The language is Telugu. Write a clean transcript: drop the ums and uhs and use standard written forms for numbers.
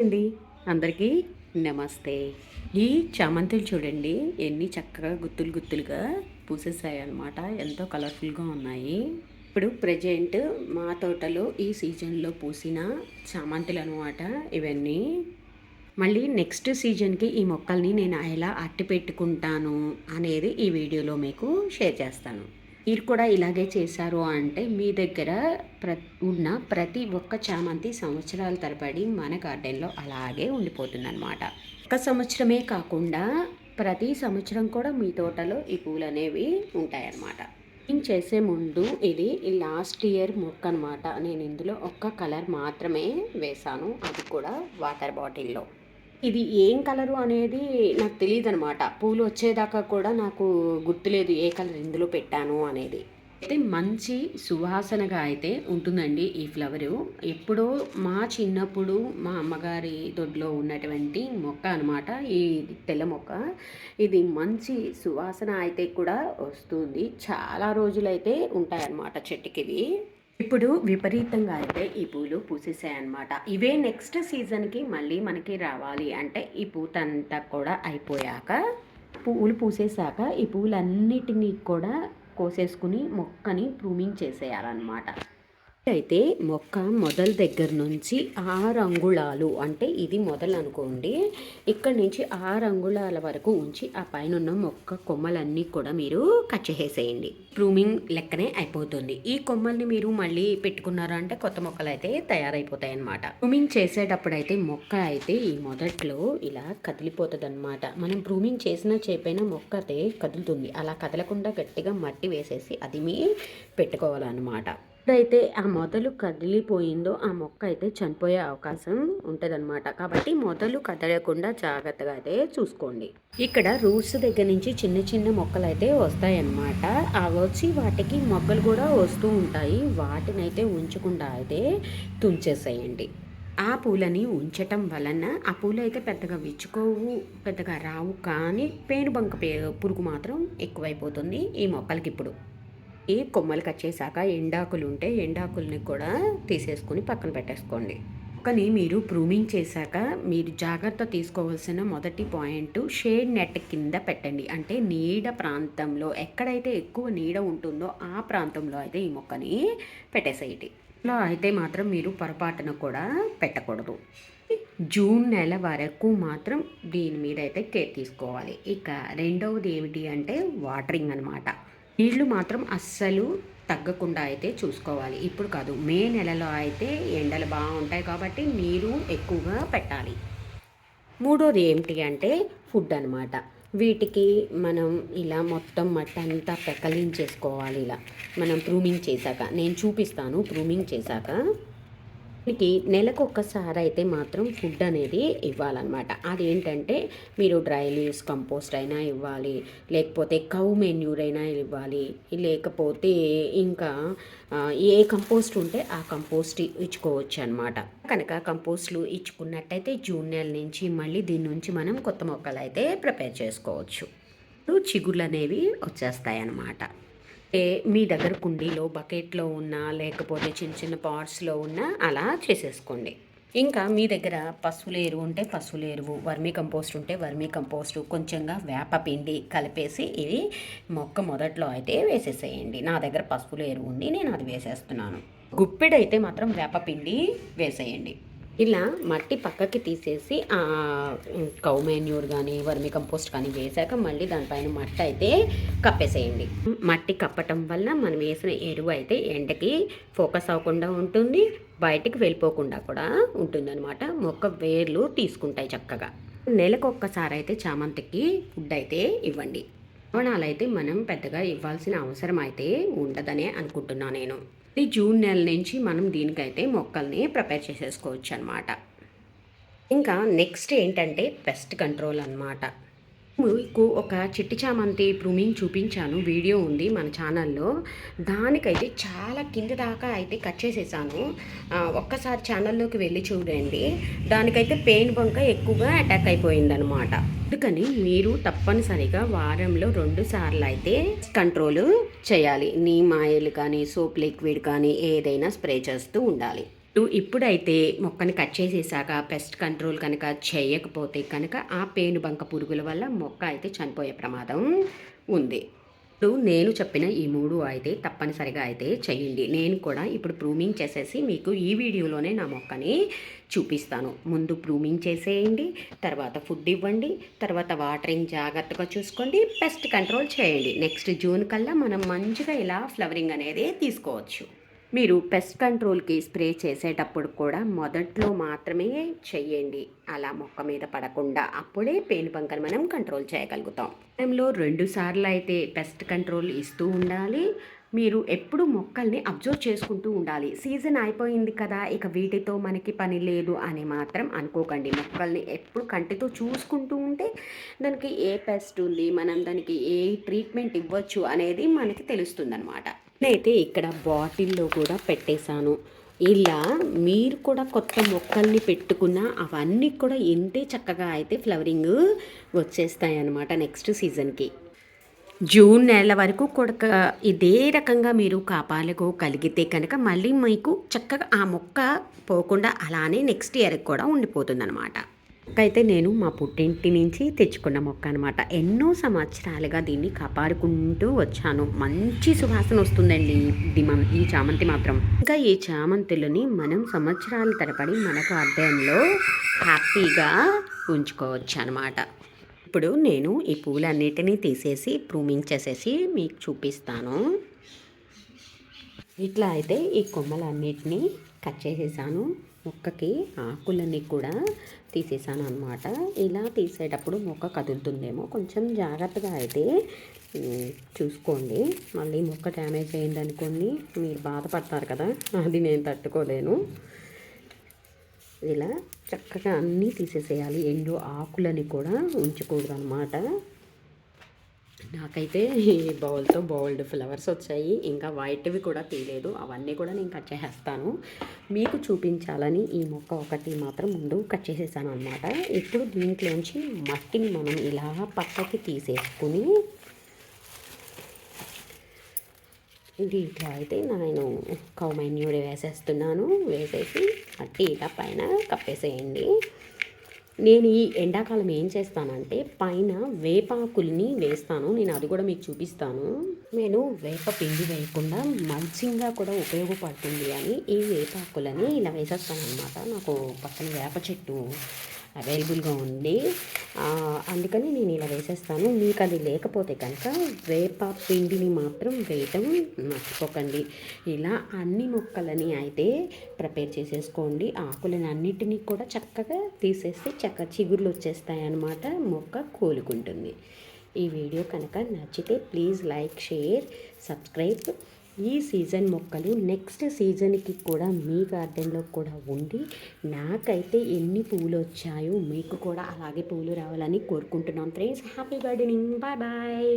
అండి అందరికీ నమస్తే. ఈ చామంతులు చూడండి ఎన్ని చక్కగా గుత్తులు గుత్తులుగా పూసేసాయి అన్నమాట. ఎంతో కలర్ఫుల్గా ఉన్నాయి. ఇప్పుడు ప్రజెంట్ మా తోటలో ఈ సీజన్లో పూసిన చామంతులు అనమాట ఇవన్నీ. మళ్ళీ నెక్స్ట్ సీజన్కి ఈ మొక్కల్ని నేను ఎలా అట్టి పెట్టుకుంటాను అనేది ఈ వీడియోలో మీకు షేర్ చేస్తాను. మీరు కూడా ఇలాగే చేశారు అంటే మీ దగ్గర ఉన్న ప్రతి ఒక్క చామంతి సంవత్సరాల తరబడి మన గార్డెన్లో అలాగే ఉండిపోతుందన్నమాట. ఒక సంవత్సరమే కాకుండా ప్రతి సంవత్సరం కూడా మీ తోటలో ఈ పూలు అనేవి ఉంటాయన్నమాట. నేను చేసే ముందు ఇది లాస్ట్ ఇయర్ మొక్క అనమాట. నేను ఇందులో ఒక్క కలర్ మాత్రమే వేశాను, అది కూడా వాటర్ బాటిల్లో. ఇది ఏం కలరు అనేది నాకు తెలీదనమాట. పూలు వచ్చేదాకా కూడా నాకు గుర్తులేదు ఏ కలర్ ఇందులో పెట్టాను అనేది. అయితే మంచి సువాసనగా అయితే ఉంటుందండి ఈ ఫ్లవరు. ఎప్పుడో మా చిన్నప్పుడు మా అమ్మగారి దొడ్లో ఉన్నటువంటి మొక్క అనమాట ఈ తెల్ల మొక్క. ఇది మంచి సువాసన అయితే కూడా వస్తుంది. చాలా రోజులైతే ఉంటాయన్నమాట చెట్టుకివి. ఇప్పుడు విపరీతంగా అయితే ఈ పూలు పూసేసాయన్నమాట. ఇవే నెక్స్ట్ సీజన్కి మళ్ళీ మనకి రావాలి అంటే ఈ పూతంతా కూడా అయిపోయాక, పువ్వులు పూసేసాక ఈ పూలన్నిటినీ కూడా కోసేసుకుని మొక్కని ప్రూనింగ్ చేసేయాలన్నమాట. అయితే మొక్క మొదల దగ్గర నుంచి 6 అంగుళాలు అంటే ఇది మొదలు అనుకోండి. ఇక్కడి నుంచి 6 అంగుళాల వరకు ఉంచి ఆ పైన ఉన్న మొక్క కొమ్మలన్నీ కూడా మీరు కట్ చేసేసేయండి. ప్రూనింగ్ లెక్కనే అయిపోతుంది. ఈ కొమ్మల్ని మీరు మళ్ళీ పెట్టుకున్నారా అంటే కొత్త మొక్కలు అయితే తయారైపోతాయి అన్నమాట. ప్రూనింగ్ చేసేటప్పుడు అయితే మొక్క అయితే ఈ మొదట్లో ఇలా కదిలిపోతుంది అనమాట. మనం ప్రూనింగ్ చేసినా చేయకపోయినా మొక్క అయితే కదులుతుంది. అలా కదలకుండా గట్టిగా మట్టి వేసేసి అది మీ పెట్టుకోవాలన్నమాట. ఎప్పుడైతే ఆ మొదలు కదిలిపోయిందో ఆ మొక్క అయితే చనిపోయే అవకాశం ఉంటుందన్నమాట. కాబట్టి మొదలు కదలకుండా జాగ్రత్తగా అయితే చూసుకోండి. ఇక్కడ రూట్స్ దగ్గర నుంచి చిన్న చిన్న మొక్కలు అయితే వస్తాయన్నమాట. అవి వచ్చి వాటికి మొగ్గలు కూడా వస్తూ ఉంటాయి. వాటిని అయితే ఉంచకుండా అయితే తుంచేసేయండి. ఆ పూలని ఉంచటం వలన ఆ పూలు అయితే పెద్దగా విచ్చుకోవు, పెద్దగా రావు, కానీ పేనుబంక పురుగు మాత్రం ఎక్కువైపోతుంది ఈ మొక్కలకి. ఇప్పుడు ఈ కొమ్మలు కట్ చేశాక ఎండాకులు ఉంటే ఎండాకుల్ని కూడా తీసేసుకుని పక్కన పెట్టేసుకోండి. కానీ మీరు ప్రూనింగ్ చేశాక మీరు జాగ్రత్త తీసుకోవాల్సిన మొదటి పాయింట్ షేడ్ నెట్ కింద పెట్టండి. అంటే నీడ ప్రాంతంలో ఎక్కడైతే ఎక్కువ నీడ ఉంటుందో ఆ ప్రాంతంలో అయితే ఈ మొక్కని పెట్టేసేయండి. ఇలా అయితే మాత్రం మీరు పొరపాటున కూడా పెట్టకూడదు. జూన్ నెల వరకు మాత్రం దీని మీద అయితే కేర్ తీసుకోవాలి. ఇక రెండవది ఏమిటి అంటే వాటరింగ్ అనమాట. నీళ్లు మాత్రం అస్సలు తగ్గకుండా అయితే చూసుకోవాలి. ఇప్పుడు కాదు, మే నెలలో అయితే ఎండలు బాగుంటాయి కాబట్టి నీరు ఎక్కువగా పెట్టాలి. మూడోది ఏమిటి అంటే ఫుడ్ అనమాట. వీటికి మనం ఇలా మొత్తం మట్టి అంతా పెకలించేసుకోవాలి. ఇలా మనం ప్రూనింగ్ చేశాక నేను చూపిస్తాను. ప్రూనింగ్ చేశాక దీనికి నెలకు ఒక్కసారి అయితే మాత్రం ఫుడ్ అనేది ఇవ్వాలన్నమాట. అదేంటంటే మీరు డ్రై లీవ్స్ కంపోస్ట్ అయినా ఇవ్వాలి, లేకపోతే కౌ మెన్యూర్ అయినా ఇవ్వాలి, లేకపోతే ఇంకా ఏ కంపోస్ట్ ఉంటే ఆ కంపోస్ట్ ఇచ్చుకోవచ్చు అనమాట. కనుక కంపోస్ట్లు ఇచ్చుకున్నట్టయితే జూన్ నెల నుంచి మళ్ళీ దీని నుంచి మనం కొత్త మొక్కలు అయితే ప్రిపేర్ చేసుకోవచ్చు. చిగుళ్ళు అనేవి వచ్చేస్తాయి అన్నమాట. మీ దగ్గర కుండీలో బకెట్లో ఉన్నా లేకపోతే చిన్న చిన్న పాట్స్లో ఉన్నా అలా చేసేసుకోండి. ఇంకా మీ దగ్గర పశువుల ఎరువు ఉంటే పశువుల ఎరువు, వర్మీ కంపోస్ట్ ఉంటే వర్మీ కంపోస్ట్, కొంచెంగా వేపపిండి కలిపేసి ఇవి మొక్క మొదట్లో అయితే వేసేసేయండి. నా దగ్గర పశువుల ఎరువు ఉంది, నేను అది వేసేస్తున్నాను. గుప్పెడైతే మాత్రం వేపపిండి వేసేయండి. ఇలా మట్టి పక్కకి తీసేసి కౌ మాన్యూర్ కానీ వర్మి కంపోస్ట్ కానీ వేసాక మళ్ళీ దానిపైన మట్టి అయితే కప్పేసేయండి. మట్టి కప్పటం వల్ల మనం వేసిన ఎరువు అయితే ఎండకి ఫోకస్ అవ్వకుండా ఉంటుంది, బయటికి వెళ్ళిపోకుండా కూడా ఉంటుందన్నమాట. మొక్క వేర్లు తీసుకుంటాయి చక్కగా. నెలకు ఒక్కసారి అయితే చామంతికి ఫుడ్ అయితే ఇవ్వండి. లవణాలు అయితే మనం పెద్దగా ఇవ్వాల్సిన అవసరం అయితే ఉండదనే అనుకుంటున్నాను నేను. ఈ జూన్ నెల నుంచి మనం దీనికైతే మొక్కల్ని ప్రిపేర్ చేసేసుకోవచ్చు అనమాట. ఇంకా నెక్స్ట్ ఏంటంటే పెస్ట్ కంట్రోల్ అనమాట. మీకు ఒక చిట్టి చామంతి ప్రూనింగ్ చూపించాను, వీడియో ఉంది మన ఛానల్లో. దానికైతే చాలా కింద దాకా అయితే కట్ చేసేసాను. ఒక్కసారి ఛానల్లోకి వెళ్ళి చూడండి. దానికైతే పెయిన్ బంక ఎక్కువగా అటాక్ అయిపోయిందనమాట. అందుకని మీరు తప్పనిసరిగా వారంలో 2 సార్లు అయితే కంట్రోల్ చేయాలి. నీమ్ ఆయిల్ కానీ సోప్ లిక్విడ్ కానీ ఏదైనా స్ప్రే చేస్తూ ఉండాలి. ఇప్పుడైతే మొక్కని కట్ చేసేసాక పెస్ట్ కంట్రోల్ కనుక చేయకపోతే కనుక ఆ పేనుబంక పురుగుల వల్ల మొక్క అయితే చనిపోయే ప్రమాదం ఉంది. ఇప్పుడు నేను చెప్పిన ఈ 3 అయితే తప్పనిసరిగా అయితే చేయండి. నేను కూడా ఇప్పుడు ప్రూమింగ్ చేసేసి మీకు ఈ వీడియోలోనే నా మొక్కని చూపిస్తాను. ముందు ప్రూమింగ్ చేసేయండి, తర్వాత ఫుడ్ ఇవ్వండి, తర్వాత వాటరింగ్ జాగ్రత్తగా చూసుకోండి, పెస్ట్ కంట్రోల్ చేయండి. నెక్స్ట్ జూన్ కల్లా మనం మంచిగా ఇలా ఫ్లవరింగ్ అనేది తీసుకోవచ్చు. మీరు పెస్ట్ కంట్రోల్కి స్ప్రే చేసేటప్పుడు కూడా మొదట్లో మాత్రమే చెయ్యండి, అలా మొక్క మీద పడకుండా. అప్పుడే పేనుబంకను మనం కంట్రోల్ చేయగలుగుతాం. టైంలో 2 సార్లు అయితే పెస్ట్ కంట్రోల్ ఇస్తూ ఉండాలి. మీరు ఎప్పుడు మొక్కల్ని అబ్జర్వ్ చేసుకుంటూ ఉండాలి. సీజన్ అయిపోయింది కదా, ఇక వీటితో మనకి పని లేదు అని మాత్రం అనుకోకండి. మొక్కల్ని ఎప్పుడు కంటితో చూసుకుంటూ ఉంటే దానికి ఏ పెస్ట్ ఉంది, మనం దానికి ఏ ట్రీట్మెంట్ ఇవ్వచ్చు అనేది మనకి తెలుస్తుందన్నమాట. నేనైతే ఇక్కడ బాటిల్లో కూడా పెట్టేశాను. ఇలా మీరు కూడా కొత్త మొక్కల్ని పెట్టుకున్న అవన్నీ కూడా ఇంతే చక్కగా అయితే ఫ్లవరింగ్ వచ్చేస్తాయి అన్నమాట నెక్స్ట్ సీజన్కి. జూన్ నెల వరకు కూడా ఇదే రకంగా మీరు కాపాడుకోగలిగితే కనుక మళ్ళీ మీకు చక్కగా ఆ మొక్క పోకుండా అలానే నెక్స్ట్ ఇయర్కి కూడా ఉండిపోతుందన్నమాట. అయితే నేను మా పుట్టింటి నుంచి తెచ్చుకున్న మొక్క అనమాట. ఎన్నో సంవత్సరాలుగా దీన్ని కాపాడుకుంటూ వచ్చాను. మంచి సువాసన వస్తుందండి ఈ చామంతి మాత్రం. ఇంకా ఈ చామంతులని మనం సంవత్సరాల తరబడి మన గార్డెన్లో హ్యాపీగా ఉంచుకోవచ్చు అనమాట. ఇప్పుడు నేను ఈ పూలన్నిటినీ తీసేసి ప్రూమింగ్ చేసేసి మీకు చూపిస్తాను. ఇట్లా అయితే ఈ కొమ్మలన్నిటినీ కట్ చేసేసాను. మొక్కకి ఆకులన్నీ కూడా తీసేసాను అనమాట. ఇలా తీసేటప్పుడు మొక్క కదులుతుందేమో, కొంచెం జాగ్రత్తగా అయితే చూసుకోండి. మళ్ళీ మొక్క డ్యామేజ్ అయింది అనుకోండి, మీరు బాధపడతారు కదా, అది నేను తట్టుకోలేను. ఇలా చక్కగా అన్నీ తీసేసేయాలి. ఎండు ఆకులని కూడా ఉంచకూడదు అనమాట. నాకైతే ఈ బౌల్తో బౌల్డ్ ఫ్లవర్స్ వచ్చాయి. ఇంకా వైట్వి కూడా తీయలేదు, అవన్నీ కూడా నేను కట్ చేసేస్తాను. మీకు చూపించాలని ఈ మొక్క ఒకటి మాత్రం ముందు కట్ చేసేసాను అనమాట. ఇప్పుడు దీంట్లోంచి మట్టిని మనం ఇలా పక్కకి తీసేసుకుని దీంట్లో అయితే నేను కౌ మాన్యూర్ వేసేస్తున్నాను. వేసేసి మట్టి ఇలా పైన కప్పేసేయండి. నేను ఈ ఎండాకాలం ఏం చేస్తానంటే పైన వేపాకుల్ని వేస్తాను. నేను అది కూడా మీకు చూపిస్తాను. నేను వేప పిండి వేయకుండా మల్చింగ్గా కూడా ఉపయోగపడుతుంది అని ఈ వేపాకులని ఇలా వేసేస్తాను అనమాట. నాకు పక్కన వేప చెట్టు అవైలబుల్గా ఉంది, అందుకని నేను ఇలా వేసేస్తాను. మీకు అది లేకపోతే కనుక వేప పిండిని మాత్రం వేయటం మర్చిపోకండి. ఇలా అన్ని మొక్కలని అయితే ప్రిపేర్ చేసేసుకోండి. ఆకులని అన్నిటినీ కూడా చక్కగా తీసేస్తే చిగుర్లు వచ్చేస్తాయి అన్నమాట. మొక్క కోలుకుంటుంది. ఈ వీడియో కనుక నచ్చితే ప్లీజ్ లైక్, షేర్, సబ్స్క్రైబ్. ఈ సీజన్ మొక్కలు నెక్స్ట్ సీజన్కి కూడా మీ గార్డెన్లో కూడా ఉండి నాకైతే ఎన్ని పూలు వచ్చాయో మీకు కూడా అలాగే పూలు రావాలని కోరుకుంటున్నాను friends. Happy gardening. Bye bye.